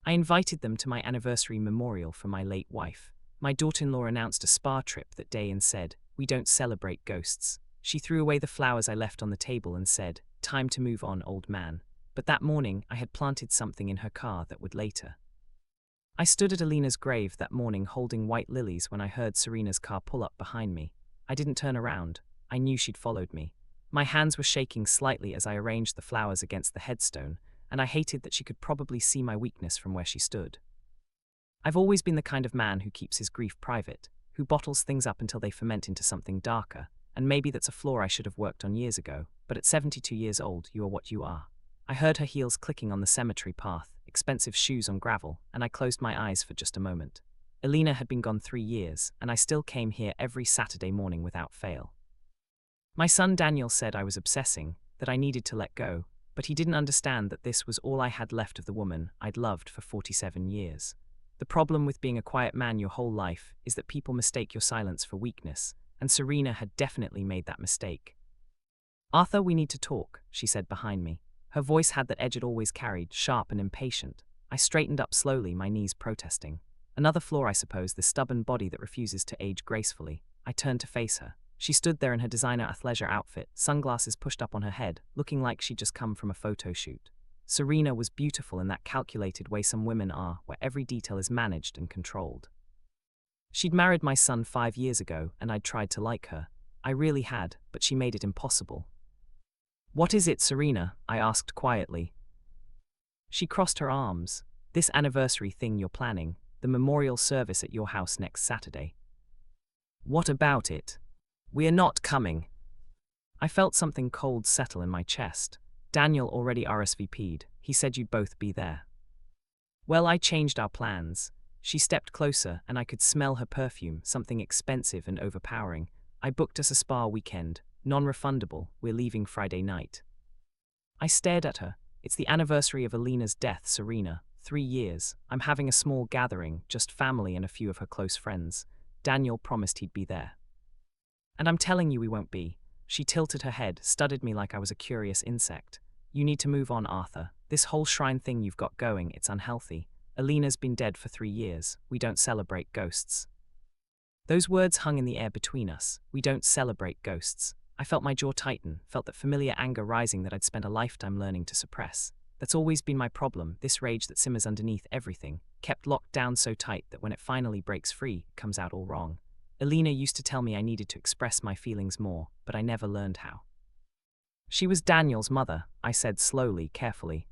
I invited them to my anniversary memorial for my late wife. My daughter-in-law announced a spa trip that day and said, "We don't celebrate ghosts." She threw away the flowers I left on the table and said, "Time to move on, old man." But that morning, I had planted something in her car that would later. I stood at Alina's grave that morning holding white lilies when I heard Serena's car pull up behind me. I didn't turn around. I knew she'd followed me. My hands were shaking slightly as I arranged the flowers against the headstone, and I hated that she could probably see my weakness from where she stood. I've always been the kind of man who keeps his grief private, who bottles things up until they ferment into something darker, and maybe that's a flaw I should have worked on years ago, but at 72 years old, you are what you are. I heard her heels clicking on the cemetery path, expensive shoes on gravel, and I closed my eyes for just a moment. Alina had been gone 3 years, and I still came here every Saturday morning without fail. My son Daniel said I was obsessing, that I needed to let go, but he didn't understand that this was all I had left of the woman I'd loved for 47 years. The problem with being a quiet man your whole life is that people mistake your silence for weakness, and Serena had definitely made that mistake. "Arthur, we need to talk," she said behind me. Her voice had that edge it always carried, sharp and impatient. I straightened up slowly, my knees protesting. Another flaw, I suppose, the stubborn body that refuses to age gracefully. I turned to face her. She stood there in her designer athleisure outfit, sunglasses pushed up on her head, looking like she'd just come from a photo shoot. Serena was beautiful in that calculated way some women are, where every detail is managed and controlled. She'd married my son 5 years ago, and I'd tried to like her. I really had, but she made it impossible. "What is it, Serena?" I asked quietly. She crossed her arms. "This anniversary thing you're planning, the memorial service at your house next Saturday." "What about it?" "We are not coming." I felt something cold settle in my chest. Daniel already RSVP'd. He said you'd both be there. Well, I changed our plans. She stepped closer, and I could smell her perfume, something expensive and overpowering. I booked us a spa weekend, non-refundable. We're leaving Friday night. I stared at her. "It's the anniversary of Alina's death, Serena. 3 years. I'm having a small gathering, just family and a few of her close friends. Daniel promised he'd be there. And I'm telling you we won't be." She tilted her head, studied me like I was a curious insect. "You need to move on, Arthur. This whole shrine thing you've got going, it's unhealthy. Alina's been dead for 3 years. We don't celebrate ghosts." Those words hung in the air between us. We don't celebrate ghosts. I felt my jaw tighten, felt that familiar anger rising that I'd spent a lifetime learning to suppress. That's always been my problem, this rage that simmers underneath everything, kept locked down so tight that when it finally breaks free, it comes out all wrong. Alina used to tell me I needed to express my feelings more, but I never learned how. "She was Daniel's mother," I said slowly, carefully.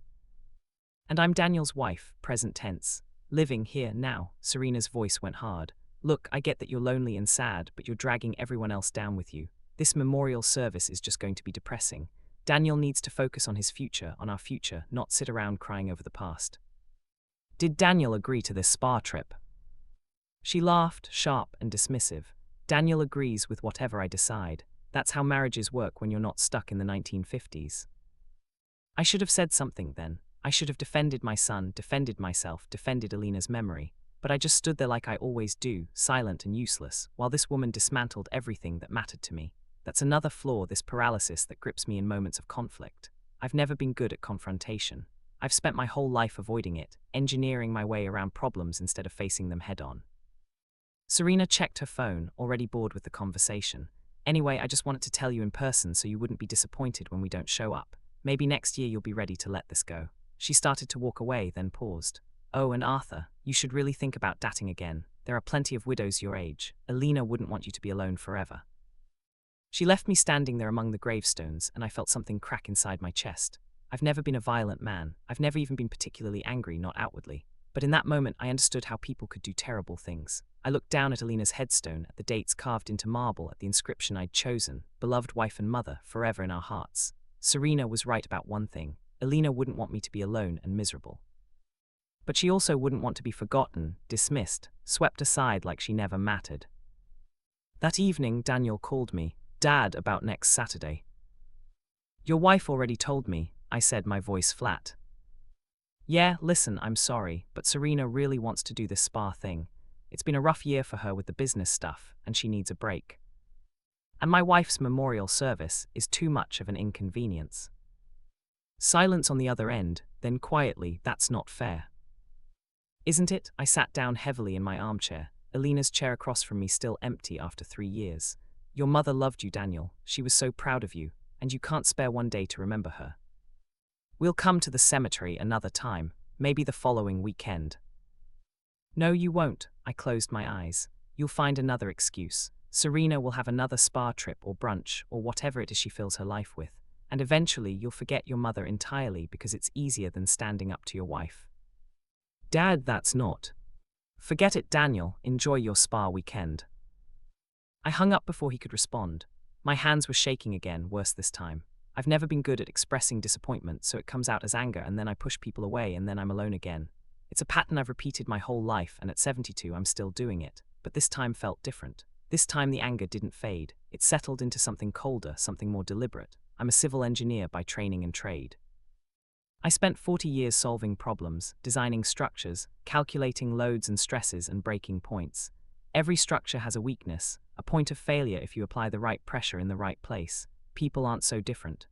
"And I'm Daniel's wife, present tense. Living here, now." Serena's voice went hard. "Look, I get that you're lonely and sad, but you're dragging everyone else down with you. This memorial service is just going to be depressing. Daniel needs to focus on his future, on our future, not sit around crying over the past." "Did Daniel agree to this spa trip?" She laughed, sharp and dismissive. "Daniel agrees with whatever I decide. That's how marriages work when you're not stuck in the 1950s. I should have said something then. I should have defended my son, defended myself, defended Alina's memory. But I just stood there like I always do, silent and useless, while this woman dismantled everything that mattered to me. That's another flaw, this paralysis that grips me in moments of conflict. I've never been good at confrontation. I've spent my whole life avoiding it, engineering my way around problems instead of facing them head-on. Serena checked her phone, already bored with the conversation. "Anyway, I just wanted to tell you in person so you wouldn't be disappointed when we don't show up. Maybe next year you'll be ready to let this go." She started to walk away, then paused. "Oh, and Arthur, you should really think about dating again. There are plenty of widows your age. Alina wouldn't want you to be alone forever." She left me standing there among the gravestones, and I felt something crack inside my chest. I've never been a violent man. I've never even been particularly angry, not outwardly. But in that moment, I understood how people could do terrible things. I looked down at Alina's headstone, at the dates carved into marble, at the inscription I'd chosen, beloved wife and mother, forever in our hearts. Serena was right about one thing. Alina wouldn't want me to be alone and miserable. But she also wouldn't want to be forgotten, dismissed, swept aside like she never mattered. That evening, Daniel called me, "Dad, about next Saturday." "Your wife already told me," I said, my voice flat. "Yeah, listen, I'm sorry, but Serena really wants to do this spa thing. It's been a rough year for her with the business stuff, and she needs a break. And my wife's memorial service is too much of an inconvenience." Silence on the other end, then quietly, "That's not fair." Isn't it? I sat down heavily in my armchair, Alina's chair across from me still empty after 3 years. Your mother loved you, Daniel. She was so proud of you, and you can't spare one day to remember her. We'll come to the cemetery another time, maybe the following weekend. No, you won't. I closed my eyes. You'll find another excuse. Serena will have another spa trip or brunch or whatever it is she fills her life with. And eventually you'll forget your mother entirely because it's easier than standing up to your wife. Dad, that's not. Forget it, Daniel. Enjoy your spa weekend. I hung up before he could respond. My hands were shaking again, worse this time. I've never been good at expressing disappointment, so it comes out as anger and then I push people away and then I'm alone again. It's a pattern I've repeated my whole life, and at 72 I'm still doing it. But this time felt different. This time the anger didn't fade. It settled into something colder, something more deliberate. I'm a civil engineer by training and trade. I spent 40 years solving problems, designing structures, calculating loads and stresses and breaking points. Every structure has a weakness, a point of failure if you apply the right pressure in the right place. People aren't so different.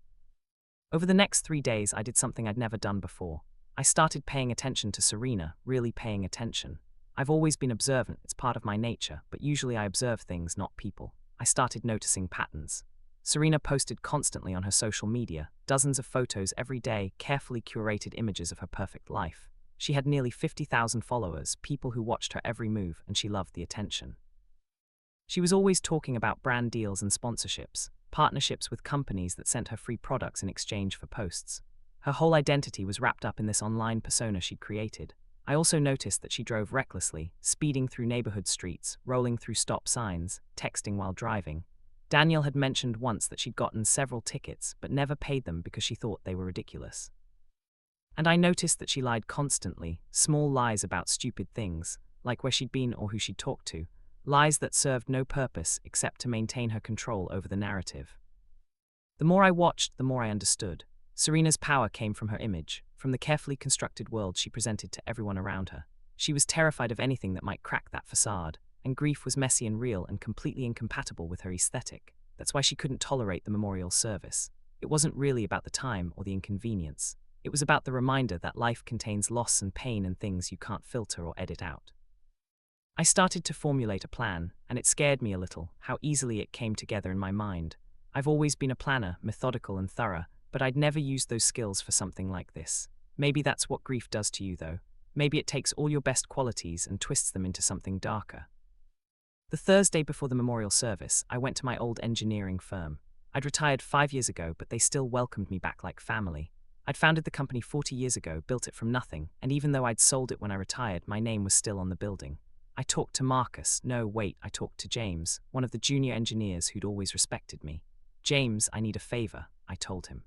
Over the next 3 days I did something I'd never done before. I started paying attention to Serena, really paying attention. I've always been observant, it's part of my nature, but usually I observe things, not people. I started noticing patterns. Serena posted constantly on her social media, dozens of photos every day, carefully curated images of her perfect life. She had nearly 50,000 followers, people who watched her every move, and she loved the attention. She was always talking about brand deals and sponsorships, partnerships with companies that sent her free products in exchange for posts. Her whole identity was wrapped up in this online persona she'd created. I also noticed that she drove recklessly, speeding through neighborhood streets, rolling through stop signs, texting while driving. Daniel had mentioned once that she'd gotten several tickets, but never paid them because she thought they were ridiculous. And I noticed that she lied constantly, small lies about stupid things, like where she'd been or who she'd talked to, lies that served no purpose except to maintain her control over the narrative. The more I watched, the more I understood. Serena's power came from her image, from the carefully constructed world she presented to everyone around her. She was terrified of anything that might crack that facade, and grief was messy and real and completely incompatible with her aesthetic. That's why she couldn't tolerate the memorial service. It wasn't really about the time or the inconvenience. It was about the reminder that life contains loss and pain and things you can't filter or edit out. I started to formulate a plan, and it scared me a little, how easily it came together in my mind. I've always been a planner, methodical and thorough, but I'd never used those skills for something like this. Maybe that's what grief does to you, though. Maybe it takes all your best qualities and twists them into something darker. The Thursday before the memorial service, I went to my old engineering firm. I'd retired 5 years ago, but they still welcomed me back like family. I'd founded the company 40 years ago, built it from nothing, and even though I'd sold it when I retired, my name was still on the building. I talked to Marcus. No, wait, I talked to James, one of the junior engineers who'd always respected me. James, I need a favor, I told him.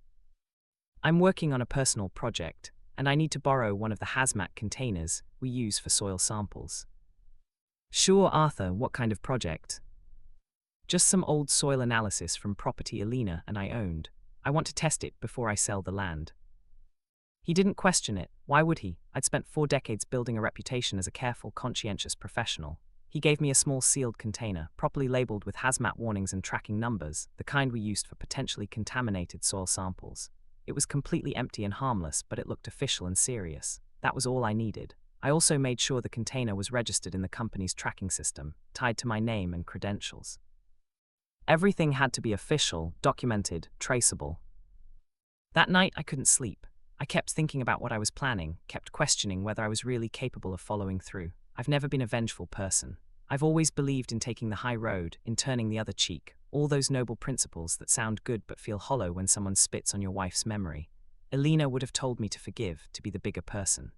I'm working on a personal project, and I need to borrow one of the hazmat containers we use for soil samples. Sure, Arthur, what kind of project? Just some old soil analysis from property Alina and I owned. I want to test it before I sell the land. He didn't question it. Why would he? I'd spent 4 decades building a reputation as a careful, conscientious professional. He gave me a small sealed container, properly labeled with hazmat warnings and tracking numbers, the kind we used for potentially contaminated soil samples. It was completely empty and harmless, but it looked official and serious. That was all I needed. I also made sure the container was registered in the company's tracking system, tied to my name and credentials. Everything had to be official, documented, traceable. That night I couldn't sleep. I kept thinking about what I was planning, kept questioning whether I was really capable of following through. I've never been a vengeful person. I've always believed in taking the high road, in turning the other cheek, all those noble principles that sound good but feel hollow when someone spits on your wife's memory. Alina would have told me to forgive, to be the bigger person.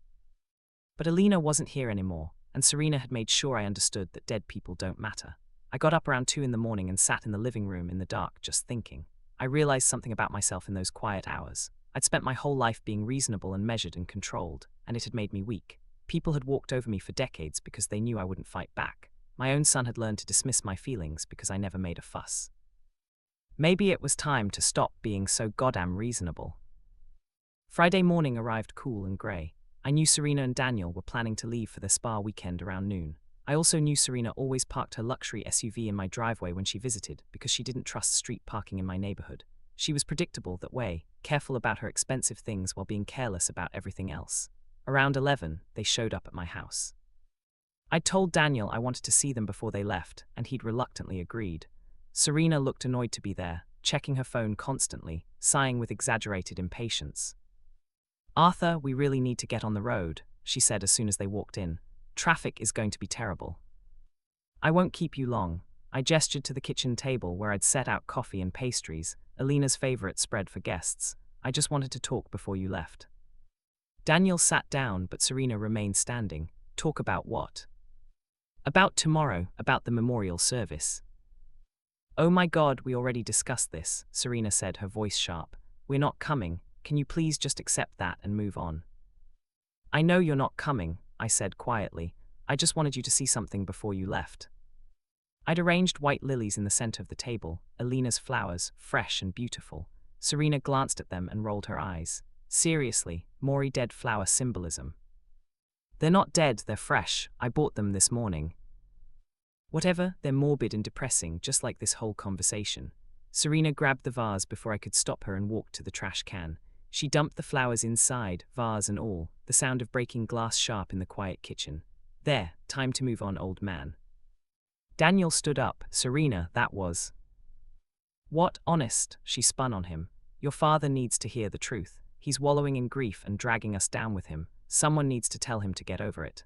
But Alina wasn't here anymore, and Serena had made sure I understood that dead people don't matter. I got up around 2 in the morning and sat in the living room in the dark, just thinking. I realized something about myself in those quiet hours. I'd spent my whole life being reasonable and measured and controlled, and it had made me weak. People had walked over me for decades because they knew I wouldn't fight back. My own son had learned to dismiss my feelings because I never made a fuss. Maybe it was time to stop being so goddamn reasonable. Friday morning arrived cool and grey. I knew Serena and Daniel were planning to leave for their spa weekend around noon. I also knew Serena always parked her luxury SUV in my driveway when she visited because she didn't trust street parking in my neighborhood. She was predictable that way, careful about her expensive things while being careless about everything else. Around 11, they showed up at my house. I told Daniel I wanted to see them before they left, and he'd reluctantly agreed. Serena looked annoyed to be there, checking her phone constantly, sighing with exaggerated impatience. "Arthur, we really need to get on the road," she said as soon as they walked in. "Traffic is going to be terrible." "I won't keep you long." I gestured to the kitchen table where I'd set out coffee and pastries, Alina's favorite spread for guests. "I just wanted to talk before you left." Daniel sat down, but Serena remained standing. "Talk about what?" "About tomorrow, about the memorial service." "Oh my God, we already discussed this," Serena said, her voice sharp. "We're not coming. Can you please just accept that and move on?" "I know you're not coming," I said quietly. "I just wanted you to see something before you left." I'd arranged white lilies in the center of the table, Alina's flowers, fresh and beautiful. Serena glanced at them and rolled her eyes. "Seriously, Maury dead flower symbolism." "They're not dead, they're fresh. I bought them this morning." "Whatever, they're morbid and depressing, just like this whole conversation." Serena grabbed the vase before I could stop her and walked to the trash can. She dumped the flowers inside, vase and all, the sound of breaking glass sharp in the quiet kitchen. "There, time to move on, old man." Daniel stood up. "Serena, that was..." "What, honest?" She spun on him. "Your father needs to hear the truth. He's wallowing in grief and dragging us down with him. Someone needs to tell him to get over it."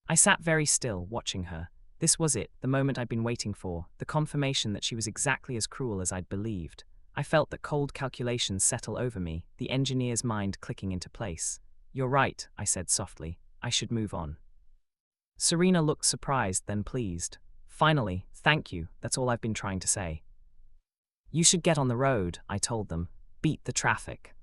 I sat very still, watching her. This was it, the moment I'd been waiting for, the confirmation that she was exactly as cruel as I'd believed. I felt that cold calculations settle over me, the engineer's mind clicking into place. "You're right," I said softly. "I should move on." Serena looked surprised, then pleased. "Finally, thank you, that's all I've been trying to say." "You should get on the road," I told them. "Beat the traffic."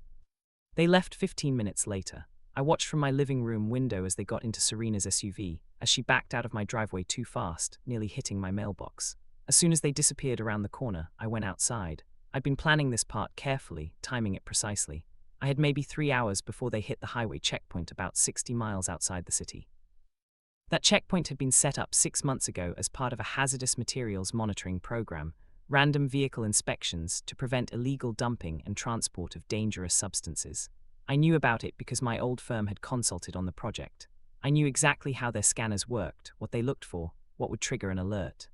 They left 15 minutes later. I watched from my living room window as they got into Serena's SUV, as she backed out of my driveway too fast, nearly hitting my mailbox. As soon as they disappeared around the corner, I went outside. I'd been planning this part carefully, timing it precisely. I had maybe 3 hours before they hit the highway checkpoint about 60 miles outside the city. That checkpoint had been set up 6 months ago as part of a hazardous materials monitoring program, random vehicle inspections to prevent illegal dumping and transport of dangerous substances. I knew about it because my old firm had consulted on the project. I knew exactly how their scanners worked, what they looked for, what would trigger an alert.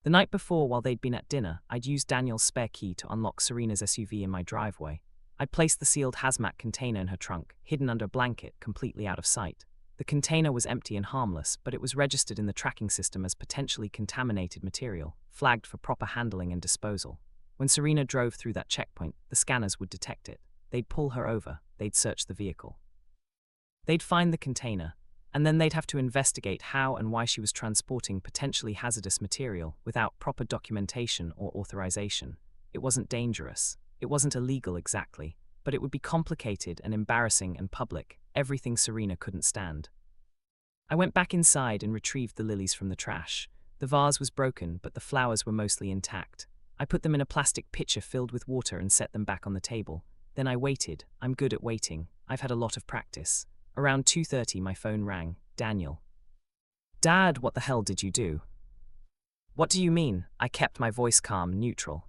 The night before, while they'd been at dinner, I'd used Daniel's spare key to unlock Serena's SUV in my driveway. I'd placed the sealed hazmat container in her trunk, hidden under a blanket, completely out of sight. The container was empty and harmless, but it was registered in the tracking system as potentially contaminated material, flagged for proper handling and disposal. When Serena drove through that checkpoint, the scanners would detect it. They'd pull her over, they'd search the vehicle. They'd find the container, and then they'd have to investigate how and why she was transporting potentially hazardous material without proper documentation or authorization. It wasn't dangerous. It wasn't illegal exactly, but it would be complicated and embarrassing and public, everything Serena couldn't stand. I went back inside and retrieved the lilies from the trash. The vase was broken, but the flowers were mostly intact. I put them in a plastic pitcher filled with water and set them back on the table. Then I waited. I'm good at waiting. I've had a lot of practice. Around 2:30 my phone rang. "Daniel." "Dad, what the hell did you do?" "What do you mean?" I kept my voice calm, neutral.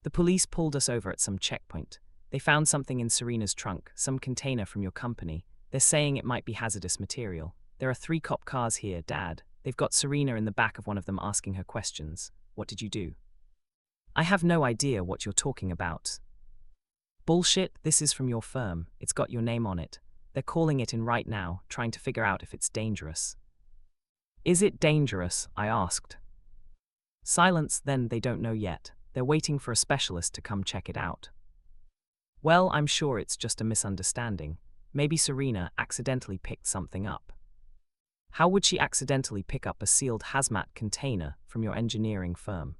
"The police pulled us over at some checkpoint. They found something in Serena's trunk, some container from your company. They're saying it might be hazardous material. There are 3 cop cars here, Dad. They've got Serena in the back of one of them asking her questions. What did you do?" "I have no idea what you're talking about." "Bullshit, this is from your firm. It's got your name on it. They're calling it in right now, trying to figure out if it's dangerous." "Is it dangerous?" I asked. Silence. "Then they don't know yet. They're waiting for a specialist to come check it out." "Well, I'm sure it's just a misunderstanding. Maybe Serena accidentally picked something up." "How would she accidentally pick up a sealed hazmat container from your engineering firm?"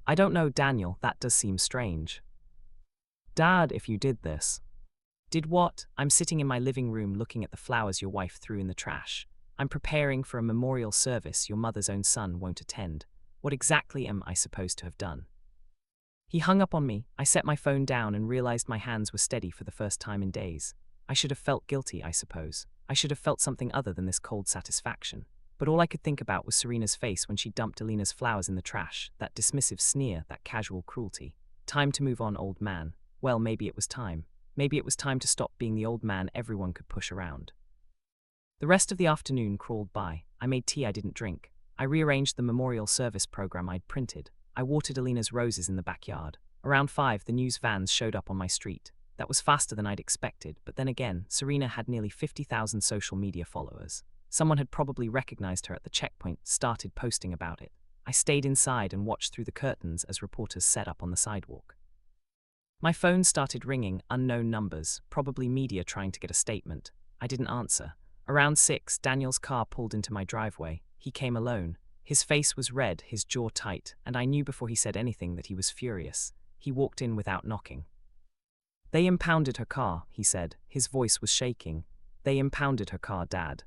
"I don't know, Daniel, that does seem strange." "Dad, if you did this..." "Did what?" "I'm sitting in my living room looking at the flowers your wife threw in the trash. I'm preparing for a memorial service your mother's own son won't attend. What exactly am I supposed to have done?" He hung up on me. I set my phone down and realized my hands were steady for the first time in days. I should have felt guilty, I suppose. I should have felt something other than this cold satisfaction. But all I could think about was Serena's face when she dumped Alina's flowers in the trash, that dismissive sneer, that casual cruelty. Time to move on, old man. Well, maybe it was time. Maybe it was time to stop being the old man everyone could push around. The rest of the afternoon crawled by. I made tea I didn't drink. I rearranged the memorial service program I'd printed. I watered Alina's roses in the backyard. Around 5, the news vans showed up on my street. That was faster than I'd expected, but then again, Serena had nearly 50,000 social media followers. Someone had probably recognized her at the checkpoint, started posting about it. I stayed inside and watched through the curtains as reporters set up on the sidewalk. My phone started ringing, unknown numbers, probably media trying to get a statement. I didn't answer. Around 6, Daniel's car pulled into my driveway. He came alone. His face was red, his jaw tight, and I knew before he said anything that he was furious. He walked in without knocking. "They impounded her car," he said. His voice was shaking. "They impounded her car, Dad."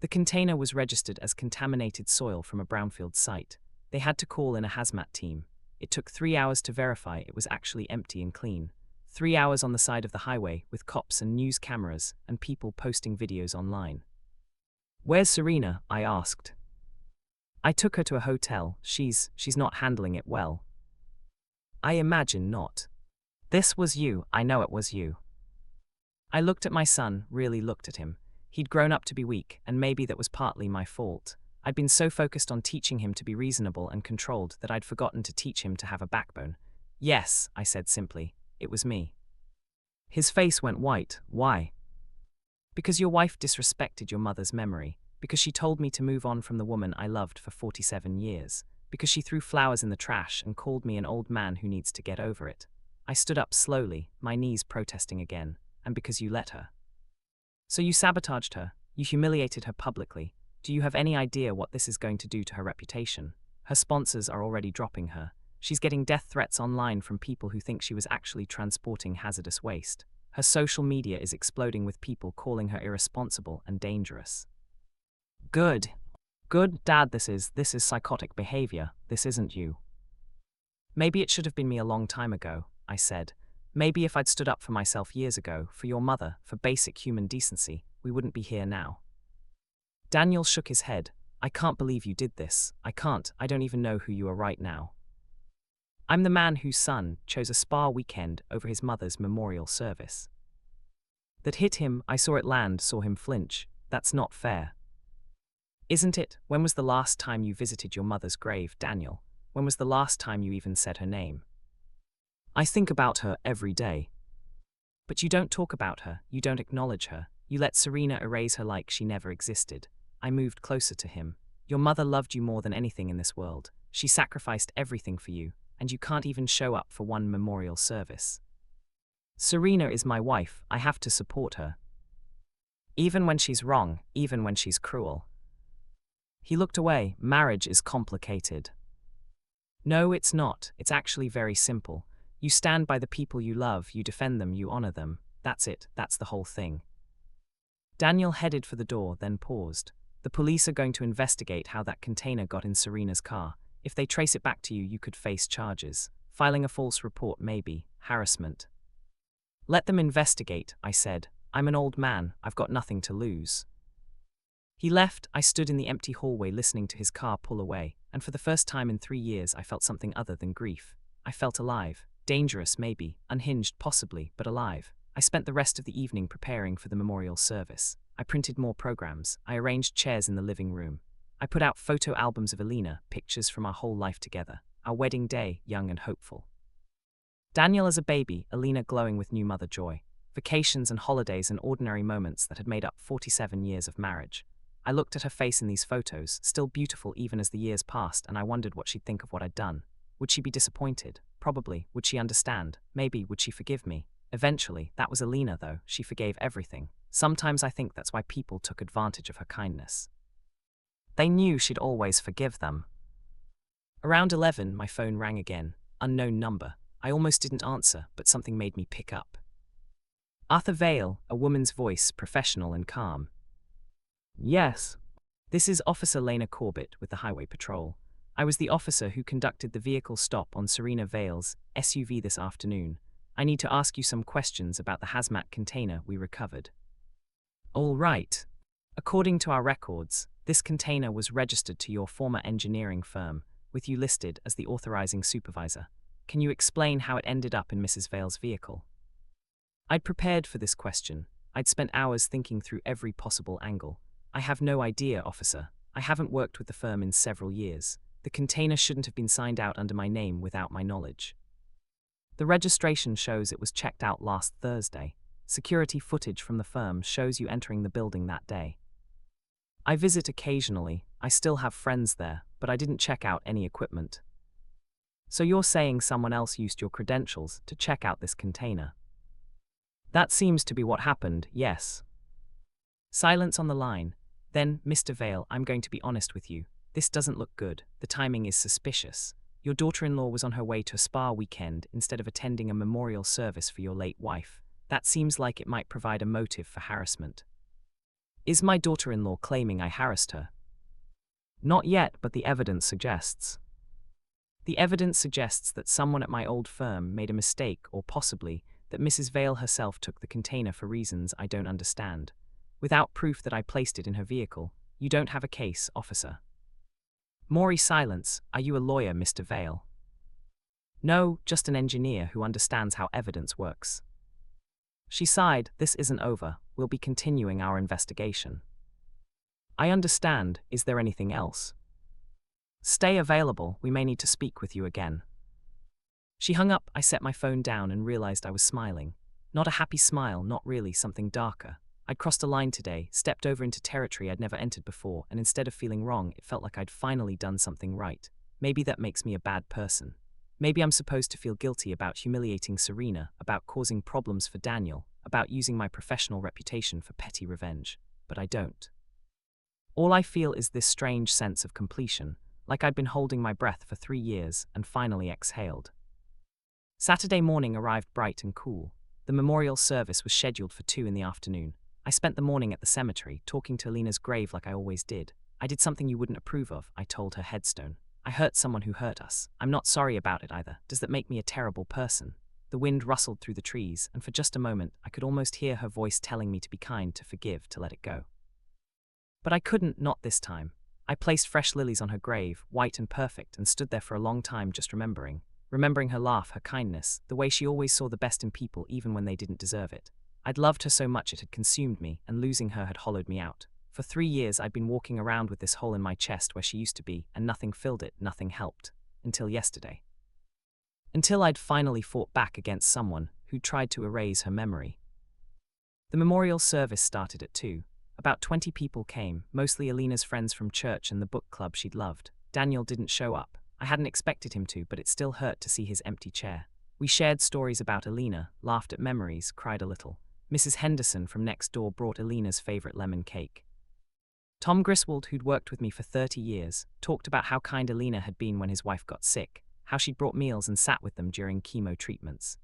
The container was registered as contaminated soil from a brownfield site. They had to call in a hazmat team. It took 3 hours to verify it was actually empty and clean. 3 hours on the side of the highway with cops and news cameras and people posting videos online. "Where's Serena?" I asked. "I took her to a hotel. She's not handling it well." "I imagine not." "This was you. I know it was you." I looked at my son, really looked at him. He'd grown up to be weak, and maybe that was partly my fault. I'd been so focused on teaching him to be reasonable and controlled that I'd forgotten to teach him to have a backbone. "Yes," I said simply. "It was me." His face went white. "Why?" "Because your wife disrespected your mother's memory. Because she told me to move on from the woman I loved for 47 years. Because she threw flowers in the trash and called me an old man who needs to get over it." I stood up slowly, my knees protesting again. "And because you let her. So you sabotaged her. You humiliated her publicly. Do you have any idea what this is going to do to her reputation? Her sponsors are already dropping her. She's getting death threats online from people who think she was actually transporting hazardous waste. Her social media is exploding with people calling her irresponsible and dangerous." Good, Dad, this is psychotic behavior. This isn't you." "Maybe it should have been me a long time ago," I said. "Maybe if I'd stood up for myself years ago, for your mother, for basic human decency, we wouldn't be here now." Daniel shook his head. "I can't believe you did this. I don't even know who you are right now." "I'm the man whose son chose a spa weekend over his mother's memorial service." That hit him. I saw it land, saw him flinch. "That's not fair." "Isn't it? When was the last time you visited your mother's grave, Daniel? When was the last time you even said her name?" "I think about her every day." "But you don't talk about her, you don't acknowledge her. You let Serena erase her like she never existed." I moved closer to him. "Your mother loved you more than anything in this world. She sacrificed everything for you, and you can't even show up for one memorial service." "Serena is my wife. I have to support her. Even when she's wrong, even when she's cruel." He looked away. "Marriage is complicated." "No, it's not. It's actually very simple. You stand by the people you love, you defend them, you honor them. That's it. That's the whole thing." Daniel headed for the door, then paused. "The police are going to investigate how that container got in Serena's car. If they trace it back to you, you could face charges. Filing a false report, maybe. Harassment." "Let them investigate," I said. "I'm an old man. I've got nothing to lose." He left. I stood in the empty hallway listening to his car pull away, and for the first time in 3 years I felt something other than grief. I felt alive. Dangerous, maybe. Unhinged, possibly, but alive. I spent the rest of the evening preparing for the memorial service. I printed more programs. I arranged chairs in the living room. I put out photo albums of Alina, pictures from our whole life together. Our wedding day, young and hopeful. Daniel as a baby, Alina glowing with new mother joy. Vacations and holidays and ordinary moments that had made up 47 years of marriage. I looked at her face in these photos, still beautiful even as the years passed, and I wondered what she'd think of what I'd done. Would she be disappointed? Probably. Would she understand? Maybe. Would she forgive me? Eventually. That was Alina, though. She forgave everything. Sometimes I think that's why people took advantage of her kindness. They knew she'd always forgive them. Around 11, my phone rang again. Unknown number. I almost didn't answer, but something made me pick up. Arthur Vale, a woman's voice, professional and calm. "Yes. This is Officer Lena Corbett with the Highway Patrol. I was the officer who conducted the vehicle stop on Serena Vale's SUV this afternoon. I need to ask you some questions about the hazmat container we recovered." "All right. According to our records, this container was registered to your former engineering firm, with you listed as the authorizing supervisor. Can you explain how it ended up in Mrs. Vale's vehicle?" I'd prepared for this question. I'd spent hours thinking through every possible angle. I have no idea, officer. I haven't worked with the firm in several years. The container shouldn't have been signed out under my name without my knowledge. The registration shows it was checked out last Thursday. Security footage from the firm shows you entering the building that day. I visit occasionally. I still have friends there, but I didn't check out any equipment. So you're saying someone else used your credentials to check out this container? That seems to be what happened, yes. Silence on the line. Then, Mr. Vale, I'm going to be honest with you. This doesn't look good. The timing is suspicious. Your daughter-in-law was on her way to a spa weekend instead of attending a memorial service for your late wife. That seems like it might provide a motive for harassment. Is my daughter-in-law claiming I harassed her? Not yet, but the evidence suggests. The evidence suggests that someone at my old firm made a mistake, or possibly that Mrs. Vale herself took the container for reasons I don't understand. Without proof that I placed it in her vehicle, you don't have a case, officer. Maury silence. Are you a lawyer, Mr. Vale? No, just an engineer who understands how evidence works. She sighed. This isn't over. We'll be continuing our investigation. I understand. Is there anything else? Stay available. We may need to speak with you again. She hung up. I set my phone down and realized I was smiling. Not a happy smile, not really, something darker. I'd crossed a line today, stepped over into territory I'd never entered before, and instead of feeling wrong, it felt like I'd finally done something right. Maybe that makes me a bad person. Maybe I'm supposed to feel guilty about humiliating Serena, about causing problems for Daniel, about using my professional reputation for petty revenge. But I don't. All I feel is this strange sense of completion, like I'd been holding my breath for 3 years and finally exhaled. Saturday morning arrived bright and cool. The memorial service was scheduled for 2 in the afternoon. I spent the morning at the cemetery, talking to Alina's grave like I always did. I did something you wouldn't approve of, I told her headstone. I hurt someone who hurt us. I'm not sorry about it either. Does that make me a terrible person? The wind rustled through the trees, and for just a moment, I could almost hear her voice telling me to be kind, to forgive, to let it go. But I couldn't, not this time. I placed fresh lilies on her grave, white and perfect, and stood there for a long time just remembering her laugh, her kindness, the way she always saw the best in people even when they didn't deserve it. I'd loved her so much it had consumed me, and losing her had hollowed me out. For 3 years I'd been walking around with this hole in my chest where she used to be, and nothing filled it, nothing helped. Until yesterday. Until I'd finally fought back against someone who'd tried to erase her memory. The memorial service started at 2. About 20 people came, mostly Alina's friends from church and the book club she'd loved. Daniel didn't show up. I hadn't expected him to, but it still hurt to see his empty chair. We shared stories about Alina, laughed at memories, cried a little. Mrs. Henderson from next door brought Alina's favorite lemon cake. Tom Griswold, who'd worked with me for 30 years, talked about how kind Alina had been when his wife got sick, how she'd brought meals and sat with them during chemo treatments.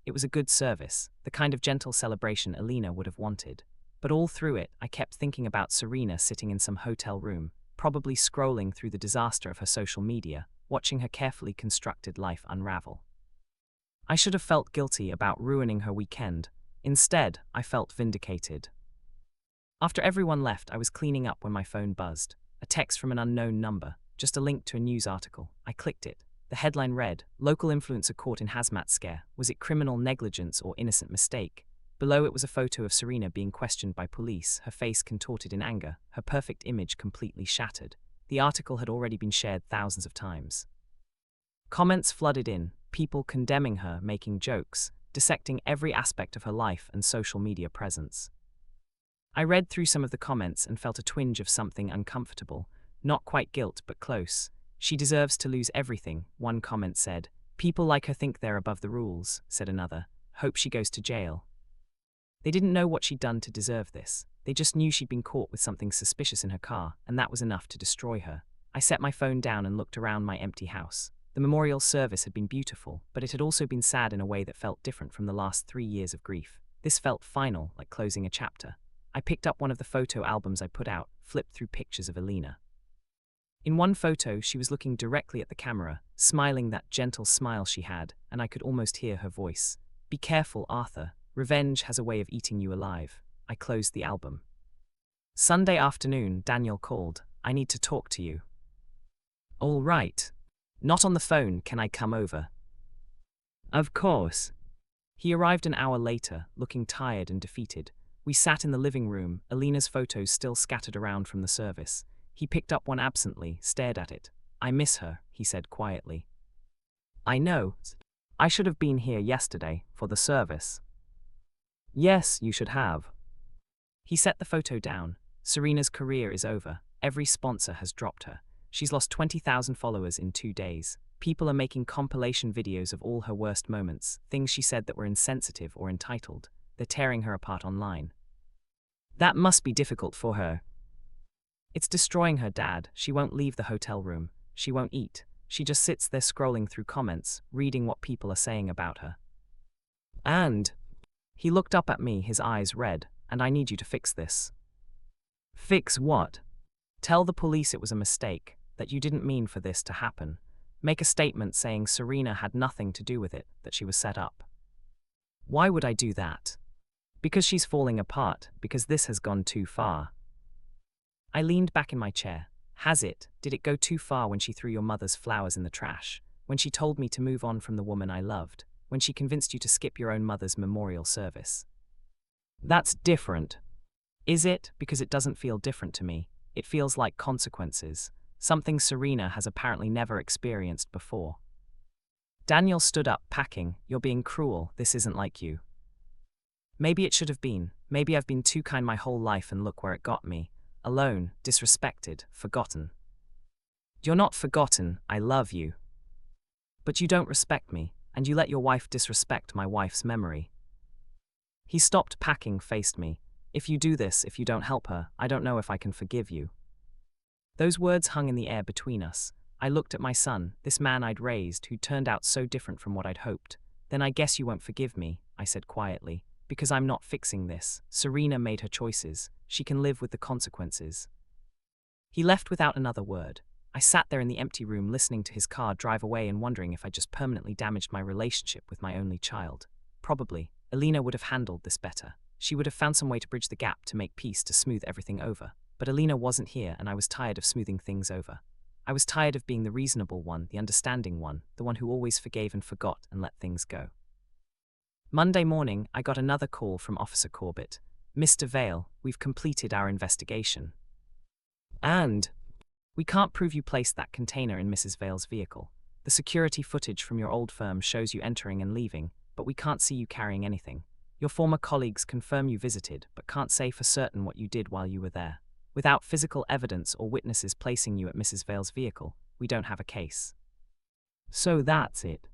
It was a good service, the kind of gentle celebration Alina would have wanted. But all through it, I kept thinking about Serena sitting in some hotel room, probably scrolling through the disaster of her social media, watching her carefully constructed life unravel. I should have felt guilty about ruining her weekend. Instead, I felt vindicated. After everyone left, I was cleaning up when my phone buzzed. A text from an unknown number, just a link to a news article. I clicked it. The headline read, "Local influencer caught in hazmat scare. Was it criminal negligence or innocent mistake?" Below it was a photo of Serena being questioned by police, her face contorted in anger, her perfect image completely shattered. The article had already been shared thousands of times. Comments flooded in, people condemning her, making jokes, dissecting every aspect of her life and social media presence. I read through some of the comments and felt a twinge of something uncomfortable, not quite guilt but close. "She deserves to lose everything," one comment said. "People like her think they're above the rules," said another. "Hope she goes to jail." They didn't know what she'd done to deserve this. They just knew she'd been caught with something suspicious in her car, and that was enough to destroy her. I set my phone down and looked around my empty house. The memorial service had been beautiful, but it had also been sad in a way that felt different from the last 3 years of grief. This felt final, like closing a chapter. I picked up one of the photo albums I put out, flipped through pictures of Alina. In one photo, she was looking directly at the camera, smiling that gentle smile she had, and I could almost hear her voice. "Be careful, Arthur. Revenge has a way of eating you alive." I closed the album. Sunday afternoon, Daniel called. "I need to talk to you." "All right. Not on the phone, can I come over?" "Of course." He arrived an hour later, looking tired and defeated. We sat in the living room, Alina's photos still scattered around from the service. He picked up one absently, stared at it. "I miss her," he said quietly. "I know. I should have been here yesterday, for the service." "Yes, you should have." He set the photo down. "Serena's career is over. Every sponsor has dropped her. She's lost 20,000 followers in 2 days. People are making compilation videos of all her worst moments, things she said that were insensitive or entitled. They're tearing her apart online. That must be difficult for her." "It's destroying her, Dad. She won't leave the hotel room. She won't eat. She just sits there scrolling through comments, reading what people are saying about her." "And?" He looked up at me, his eyes red. "And I need you to fix this." "Fix what?" "Tell the police it was a mistake, that you didn't mean for this to happen. Make a statement saying Serena had nothing to do with it, that she was set up." "Why would I do that?" "Because she's falling apart, because this has gone too far." I leaned back in my chair. "Has it? Did it go too far when she threw your mother's flowers in the trash? When she told me to move on from the woman I loved? When she convinced you to skip your own mother's memorial service?" "That's different." "Is it? Because it doesn't feel different to me. It feels like consequences. Something Serena has apparently never experienced before." Daniel stood up, packing. "You're being cruel. This isn't like you." "Maybe it should have been. Maybe I've been too kind my whole life and look where it got me. Alone, disrespected, forgotten." "You're not forgotten. I love you." "But you don't respect me, and you let your wife disrespect my wife's memory." He stopped packing, faced me. "If you do this, if you don't help her, I don't know if I can forgive you." Those words hung in the air between us. I looked at my son, this man I'd raised, who turned out so different from what I'd hoped. "Then I guess you won't forgive me," I said quietly, "because I'm not fixing this. Serena made her choices. She can live with the consequences." He left without another word. I sat there in the empty room listening to his car drive away and wondering if I'd just permanently damaged my relationship with my only child. Probably. Alina would have handled this better. She would have found some way to bridge the gap, to make peace, to smooth everything over. But Alina wasn't here, and I was tired of smoothing things over. I was tired of being the reasonable one, the understanding one, the one who always forgave and forgot and let things go. Monday morning, I got another call from Officer Corbett. "Mr. Vale, we've completed our investigation." "And?" "We can't prove you placed that container in Mrs. Vale's vehicle. The security footage from your old firm shows you entering and leaving, but we can't see you carrying anything. Your former colleagues confirm you visited, but can't say for certain what you did while you were there. Without physical evidence or witnesses placing you at Mrs. Vale's vehicle, we don't have a case." "So that's it?"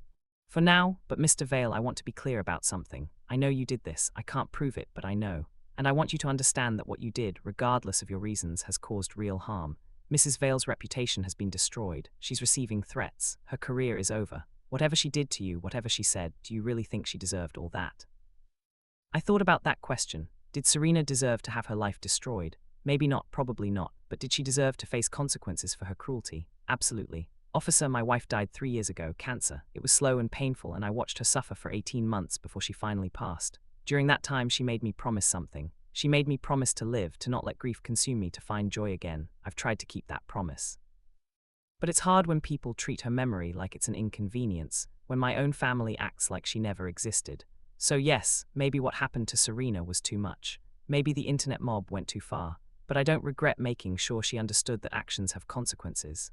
"For now, but Mr. Vale, I want to be clear about something. I know you did this. I can't prove it, but I know. And I want you to understand that what you did, regardless of your reasons, has caused real harm. Mrs. Vale's reputation has been destroyed. She's receiving threats. Her career is over. Whatever she did to you, whatever she said, do you really think she deserved all that?" I thought about that question. Did Serena deserve to have her life destroyed? Maybe not, probably not, but did she deserve to face consequences for her cruelty? Absolutely. "Officer, my wife died 3 years ago, cancer. It was slow and painful, and I watched her suffer for 18 months before she finally passed. During that time, she made me promise something. She made me promise to live, to not let grief consume me, to find joy again. I've tried to keep that promise. But it's hard when people treat her memory like it's an inconvenience, when my own family acts like she never existed. So yes, maybe what happened to Serena was too much. Maybe the internet mob went too far. But I don't regret making sure she understood that actions have consequences."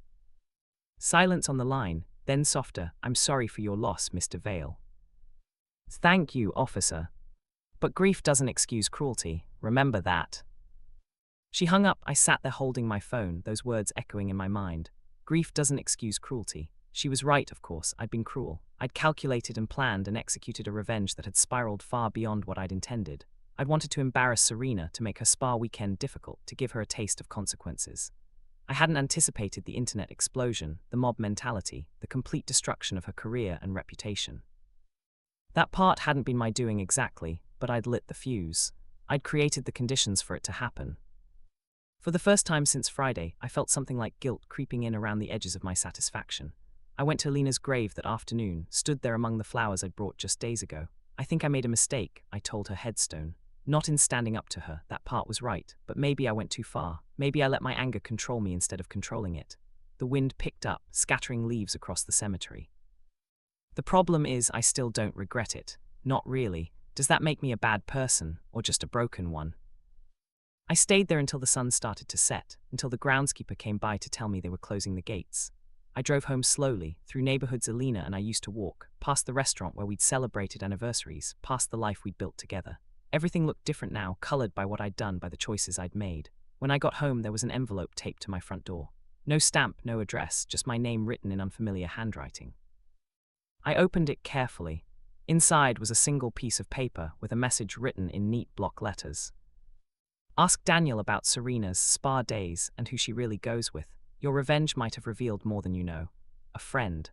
Silence on the line, then softer. "I'm sorry for your loss, Mr. Vale." "Thank you, officer. But grief doesn't excuse cruelty. Remember that." She hung up. I sat there holding my phone, those words echoing in my mind. Grief doesn't excuse cruelty. She was right, of course. I'd been cruel. I'd calculated and planned and executed a revenge that had spiraled far beyond what I'd intended. I'd wanted to embarrass Serena, to make her spa weekend difficult, to give her a taste of consequences. I hadn't anticipated the internet explosion, the mob mentality, the complete destruction of her career and reputation. That part hadn't been my doing exactly, but I'd lit the fuse. I'd created the conditions for it to happen. For the first time since Friday, I felt something like guilt creeping in around the edges of my satisfaction. I went to Lena's grave that afternoon, stood there among the flowers I'd brought just days ago. "I think I made a mistake," I told her headstone. Not in standing up to her, that part was right, but maybe I went too far. Maybe I let my anger control me instead of controlling it. The wind picked up, scattering leaves across the cemetery. The problem is I still don't regret it. Not really. Does that make me a bad person, or just a broken one? I stayed there until the sun started to set, until the groundskeeper came by to tell me they were closing the gates. I drove home slowly, through neighborhoods Alina and I used to walk, past the restaurant where we'd celebrated anniversaries, past the life we'd built together. Everything looked different now, colored by what I'd done, by the choices I'd made. When I got home, there was an envelope taped to my front door. No stamp, no address, just my name written in unfamiliar handwriting. I opened it carefully. Inside was a single piece of paper with a message written in neat block letters. Ask Daniel about Serena's spa days and who she really goes with. Your revenge might have revealed more than you know. A friend.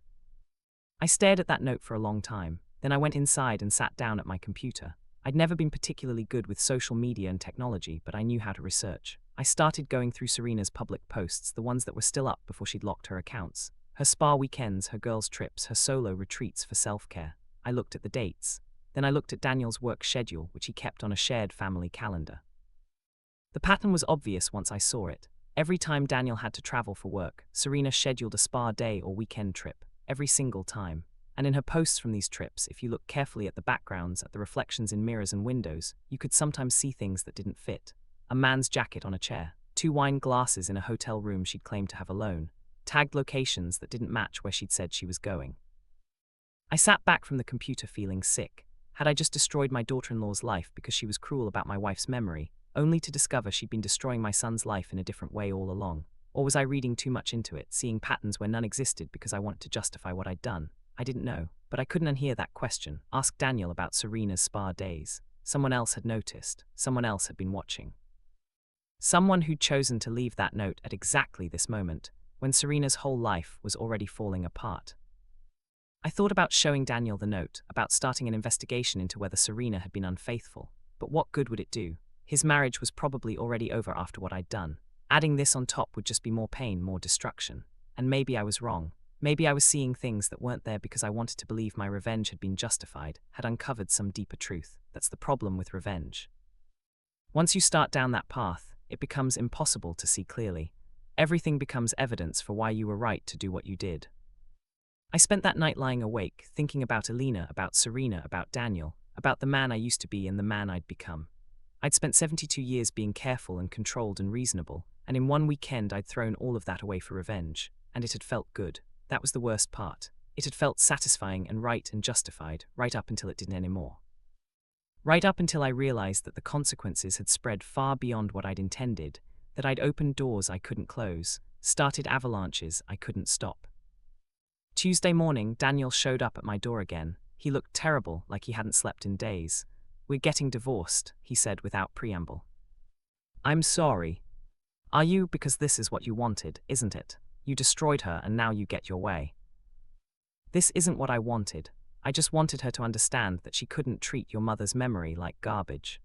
I stared at that note for a long time. Then I went inside and sat down at my computer. I'd never been particularly good with social media and technology, but I knew how to research. I started going through Serena's public posts, the ones that were still up before she'd locked her accounts. Her spa weekends, her girls' trips, her solo retreats for self-care. I looked at the dates. Then I looked at Daniel's work schedule, which he kept on a shared family calendar. The pattern was obvious once I saw it. Every time Daniel had to travel for work, Serena scheduled a spa day or weekend trip, every single time. And in her posts from these trips, if you look carefully at the backgrounds, at the reflections in mirrors and windows, you could sometimes see things that didn't fit. A man's jacket on a chair, 2 wine glasses in a hotel room she'd claimed to have alone, tagged locations that didn't match where she'd said she was going. I sat back from the computer feeling sick. Had I just destroyed my daughter-in-law's life because she was cruel about my wife's memory, only to discover she'd been destroying my son's life in a different way all along? Or was I reading too much into it, seeing patterns where none existed because I wanted to justify what I'd done? I didn't know, but I couldn't unhear that question. Ask Daniel about Serena's spa days. Someone else had noticed. Someone else had been watching. Someone who'd chosen to leave that note at exactly this moment, when Serena's whole life was already falling apart. I thought about showing Daniel the note, about starting an investigation into whether Serena had been unfaithful. But what good would it do? His marriage was probably already over after what I'd done. Adding this on top would just be more pain, more destruction. And maybe I was wrong. Maybe I was seeing things that weren't there because I wanted to believe my revenge had been justified, had uncovered some deeper truth. That's the problem with revenge. Once you start down that path, it becomes impossible to see clearly. Everything becomes evidence for why you were right to do what you did. I spent that night lying awake, thinking about Alina, about Serena, about Daniel, about the man I used to be and the man I'd become. I'd spent 72 years being careful and controlled and reasonable, and in one weekend I'd thrown all of that away for revenge, and it had felt good. That was the worst part. It had felt satisfying and right and justified, right up until it didn't anymore. Right up until I realized that the consequences had spread far beyond what I'd intended, that I'd opened doors I couldn't close, started avalanches I couldn't stop. Tuesday morning, Daniel showed up at my door again. He looked terrible, like he hadn't slept in days. "We're getting divorced," he said without preamble. "I'm sorry." "Are you? Because this is what you wanted, isn't it? You destroyed her and now you get your way." "This isn't what I wanted. I just wanted her to understand that she couldn't treat your mother's memory like garbage."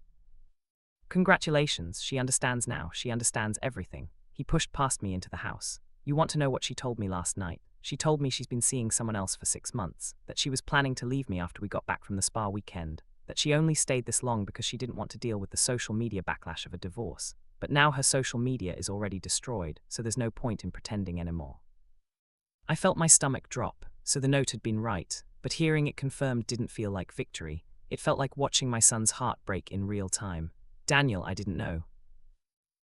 "Congratulations, she understands now. She understands everything." He pushed past me into the house. "You want to know what she told me last night? She told me she's been seeing someone else for 6 months, that she was planning to leave me after we got back from the spa weekend, that she only stayed this long because she didn't want to deal with the social media backlash of a divorce. But now her social media is already destroyed, so there's no point in pretending anymore." I felt my stomach drop, so the note had been right, but hearing it confirmed didn't feel like victory. It felt like watching my son's heart break in real time. "Daniel, I didn't know."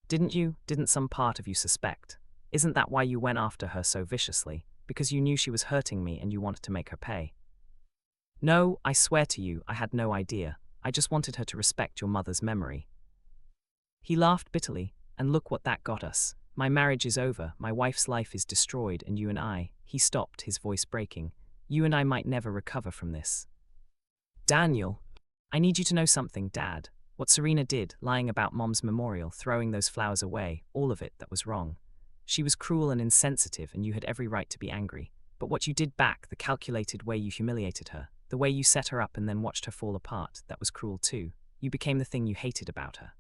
"Didn't you? Didn't some part of you suspect? Isn't that why you went after her so viciously? Because you knew she was hurting me and you wanted to make her pay?" "No, I swear to you, I had no idea. I just wanted her to respect your mother's memory." He laughed bitterly, "And look what that got us. My marriage is over, my wife's life is destroyed, and you and I," he stopped, his voice breaking, "you and I might never recover from this." "Daniel, I need you to know something, Dad. What Serena did, lying about Mom's memorial, throwing those flowers away, all of it, that was wrong. She was cruel and insensitive, and you had every right to be angry. But what you did back, the calculated way you humiliated her, the way you set her up and then watched her fall apart, that was cruel too. You became the thing you hated about her."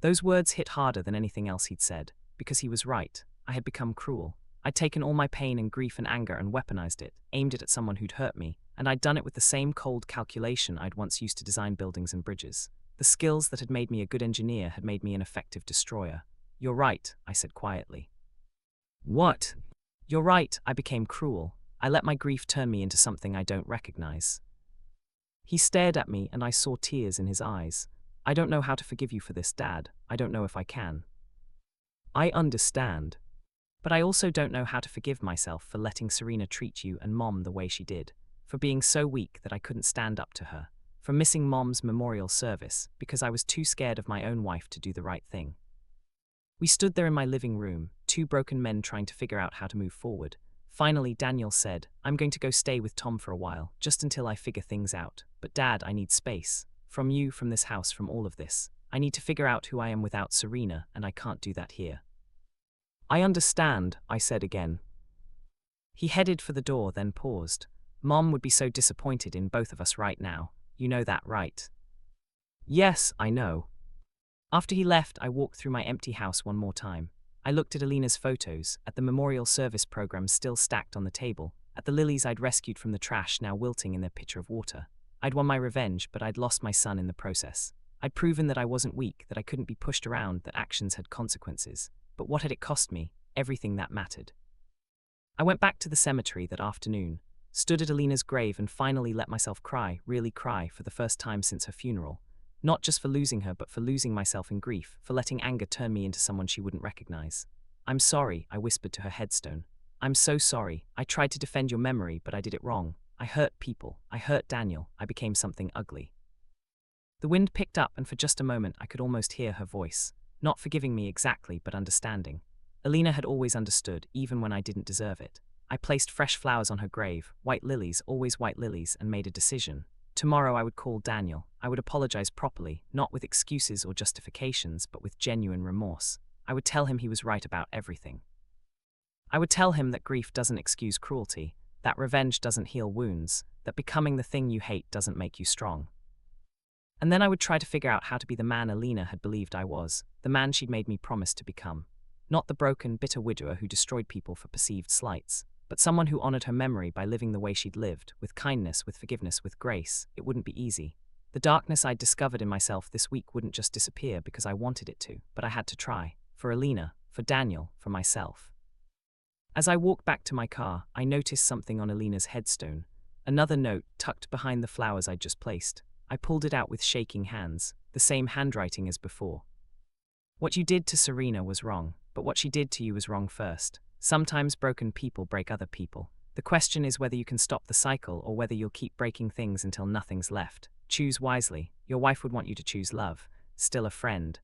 Those words hit harder than anything else he'd said, because he was right. I had become cruel. I'd taken all my pain and grief and anger and weaponized it, aimed it at someone who'd hurt me, and I'd done it with the same cold calculation I'd once used to design buildings and bridges. The skills that had made me a good engineer had made me an effective destroyer. "You're right," I said quietly. "What?" "You're right, I became cruel. I let my grief turn me into something I don't recognize." He stared at me and I saw tears in his eyes. I don't know how to forgive you for this, Dad. I don't know if I can. I understand. But I also don't know how to forgive myself for letting Serena treat you and Mom the way she did, for being so weak that I couldn't stand up to her, for missing Mom's memorial service because I was too scared of my own wife to do the right thing. We stood there in my living room, two broken men trying to figure out how to move forward. Finally, Daniel said, I'm going to go stay with Tom for a while, just until I figure things out. But Dad, I need space. From you, from this house, from all of this. I need to figure out who I am without Serena, and I can't do that here. I understand, I said again. He headed for the door, then paused. Mom would be so disappointed in both of us right now. You know that, right? Yes, I know. After he left, I walked through my empty house one more time. I looked at Alina's photos, at the memorial service programs still stacked on the table, at the lilies I'd rescued from the trash now wilting in their pitcher of water. I'd won my revenge, but I'd lost my son in the process. I'd proven that I wasn't weak, that I couldn't be pushed around, that actions had consequences. But what had it cost me? Everything that mattered. I went back to the cemetery that afternoon, stood at Alina's grave and finally let myself cry, really cry, for the first time since her funeral. Not just for losing her, but for losing myself in grief, for letting anger turn me into someone she wouldn't recognize. I'm sorry, I whispered to her headstone. I'm so sorry. I tried to defend your memory, but I did it wrong. I hurt people. I hurt Daniel. I became something ugly. The wind picked up, and for just a moment I could almost hear her voice. Not forgiving me exactly, but understanding. Alina had always understood, even when I didn't deserve it. I placed fresh flowers on her grave, white lilies, always white lilies, and made a decision. Tomorrow I would call Daniel. I would apologize properly, not with excuses or justifications, but with genuine remorse. I would tell him he was right about everything. I would tell him that grief doesn't excuse cruelty, that revenge doesn't heal wounds, that becoming the thing you hate doesn't make you strong. And then I would try to figure out how to be the man Alina had believed I was, the man she'd made me promise to become. Not the broken, bitter widower who destroyed people for perceived slights, but someone who honored her memory by living the way she'd lived, with kindness, with forgiveness, with grace. It wouldn't be easy. The darkness I'd discovered in myself this week wouldn't just disappear because I wanted it to, but I had to try. For Alina, for Daniel, for myself. As I walked back to my car, I noticed something on Alina's headstone. Another note tucked behind the flowers I'd just placed. I pulled it out with shaking hands, the same handwriting as before. What you did to Serena was wrong, but what she did to you was wrong first. Sometimes broken people break other people. The question is whether you can stop the cycle or whether you'll keep breaking things until nothing's left. Choose wisely. Your wife would want you to choose love. Still a friend.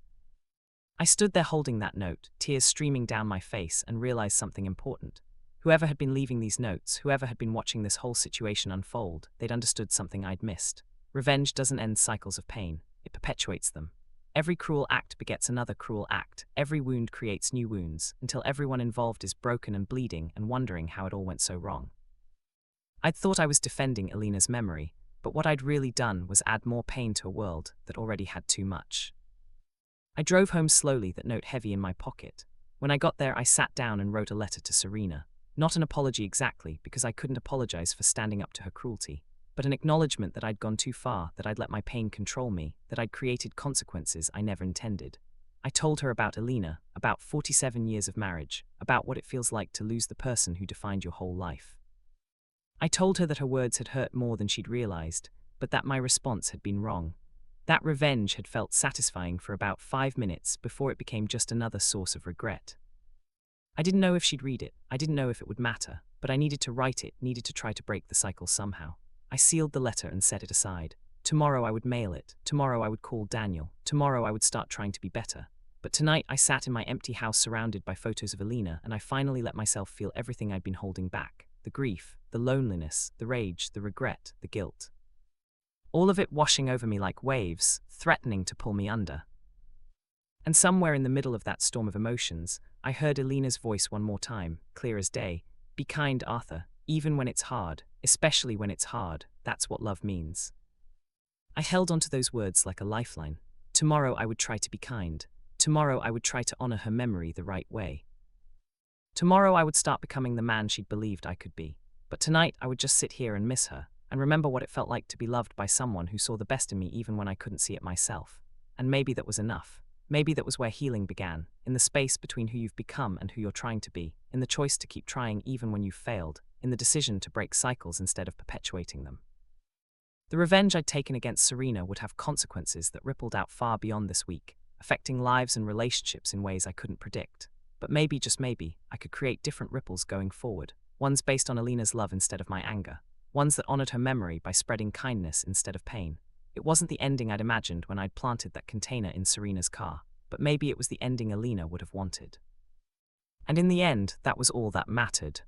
I stood there holding that note, tears streaming down my face, and realized something important. Whoever had been leaving these notes, whoever had been watching this whole situation unfold, they'd understood something I'd missed. Revenge doesn't end cycles of pain. It perpetuates them. Every cruel act begets another cruel act. Every wound creates new wounds, until everyone involved is broken and bleeding and wondering how it all went so wrong. I'd thought I was defending Alina's memory, but what I'd really done was add more pain to a world that already had too much. I drove home slowly, that note heavy in my pocket. When I got there, I sat down and wrote a letter to Serena. Not an apology exactly, because I couldn't apologize for standing up to her cruelty, but an acknowledgement that I'd gone too far, that I'd let my pain control me, that I'd created consequences I never intended. I told her about Alina, about 47 years of marriage, about what it feels like to lose the person who defined your whole life. I told her that her words had hurt more than she'd realized, but that my response had been wrong. That revenge had felt satisfying for about 5 minutes before it became just another source of regret. I didn't know if she'd read it, I didn't know if it would matter, but I needed to write it, needed to try to break the cycle somehow. I sealed the letter and set it aside. Tomorrow I would mail it, tomorrow I would call Daniel, tomorrow I would start trying to be better. But tonight I sat in my empty house surrounded by photos of Alina, and I finally let myself feel everything I'd been holding back. The grief, the loneliness, the rage, the regret, the guilt. All of it washing over me like waves, threatening to pull me under. And somewhere in the middle of that storm of emotions, I heard Alina's voice one more time, clear as day. Be kind, Arthur, even when it's hard, especially when it's hard, that's what love means. I held onto those words like a lifeline. Tomorrow I would try to be kind. Tomorrow I would try to honor her memory the right way. Tomorrow I would start becoming the man she'd believed I could be. But tonight I would just sit here and miss her, and remember what it felt like to be loved by someone who saw the best in me even when I couldn't see it myself. And maybe that was enough. Maybe that was where healing began, in the space between who you've become and who you're trying to be, in the choice to keep trying even when you've failed, in the decision to break cycles instead of perpetuating them. The revenge I'd taken against Serena would have consequences that rippled out far beyond this week, affecting lives and relationships in ways I couldn't predict. But maybe, just maybe, I could create different ripples going forward, ones based on Alina's love instead of my anger, ones that honored her memory by spreading kindness instead of pain. It wasn't the ending I'd imagined when I'd planted that container in Serena's car, but maybe it was the ending Alina would have wanted. And in the end, that was all that mattered.